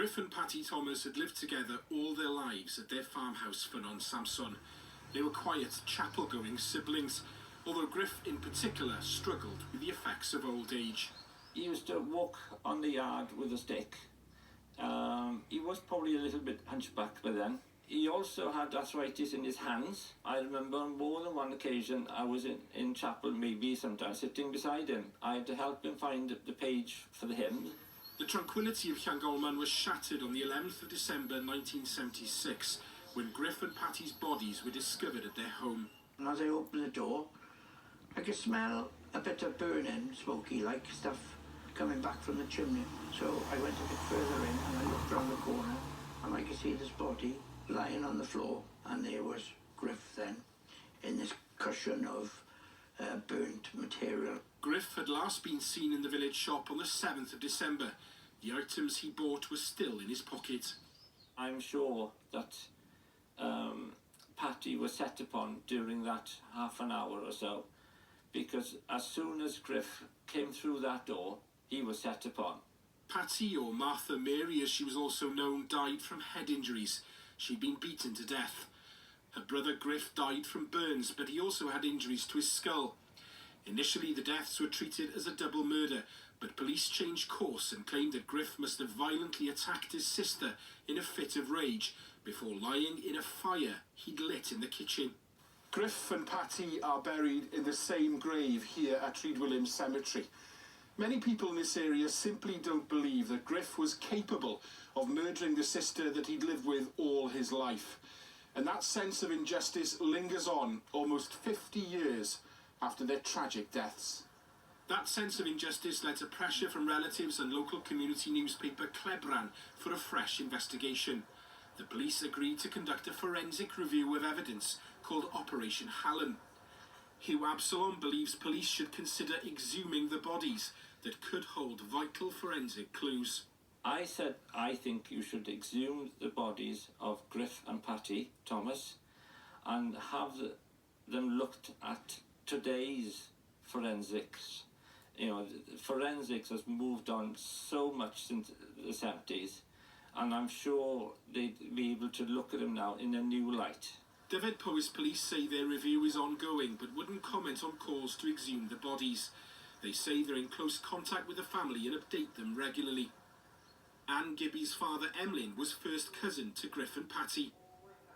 Griff and Patty Thomas had lived together all their lives at their farmhouse Ffynnon Samson. They were quiet, chapel-going siblings, although Griff in particular struggled with the effects of old age. He used to walk on the yard with a stick. He was probably a little bit hunchback by then. He also had arthritis in his hands. I remember on more than one occasion I was in chapel, maybe sometimes sitting beside him. I had to help him find the page for the hymn. The tranquillity of Llangolman was shattered on the 11th of December 1976 when Griff and Patty's bodies were discovered at their home. And as I opened the door, I could smell a bit of burning, smoky-like stuff coming back from the chimney. So I went a bit further in and I looked round the corner and I could see this body lying on the floor, and there was Griff then in this cushion of burnt material. Griff had last been seen in the village shop on the 7th of December. The items he bought were still in his pocket. I'm sure that Patty was set upon during that half an hour or so, because as soon as Griff came through that door, he was set upon. Patty, or Martha Mary as she was also known, died from head injuries. She'd been beaten to death. Her brother Griff died from burns, but he also had injuries to his skull. Initially, the deaths were treated as a double murder, but police changed course and claimed that Griff must have violently attacked his sister in a fit of rage before lying in a fire he'd lit in the kitchen. Griff and Patty are buried in the same grave here at Llangolman Cemetery. Many people in this area simply don't believe that Griff was capable of murdering the sister that he'd lived with all his life. And that sense of injustice lingers on almost 50 years after their tragic deaths. That sense of injustice led to pressure from relatives and local community newspaper Clebran for a fresh investigation. The police agreed to conduct a forensic review of evidence called Operation Hallam. Hugh Absalom believes police should consider exhuming the bodies that could hold vital forensic clues. I said, I think you should exhume the bodies of Griff and Patty Thomas and have them looked at today's forensics. You know, forensics has moved on so much since the 70s, and I'm sure they'd be able to look at them now in a new light. Dyfed Powys police say their review is ongoing, but wouldn't comment on calls to exhume the bodies. They say they're in close contact with the family and update them regularly. Anne Gibby's father, Emlyn, was first cousin to Griff and Patty.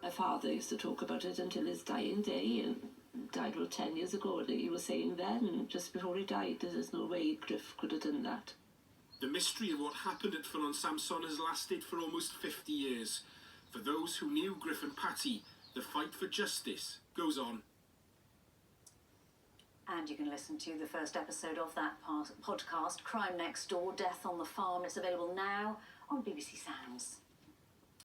My father used to talk about it until his dying day, and died 10 years ago. He was saying then, just before he died, there's no way Griff could have done that. The mystery of what happened at Ffynnon Samson has lasted for almost 50 years. For those who knew Griff and Patty, the fight for justice goes on. And you can listen to the first episode of that podcast, Crime Next Door, Death on the Farm. It's available now on BBC Sounds.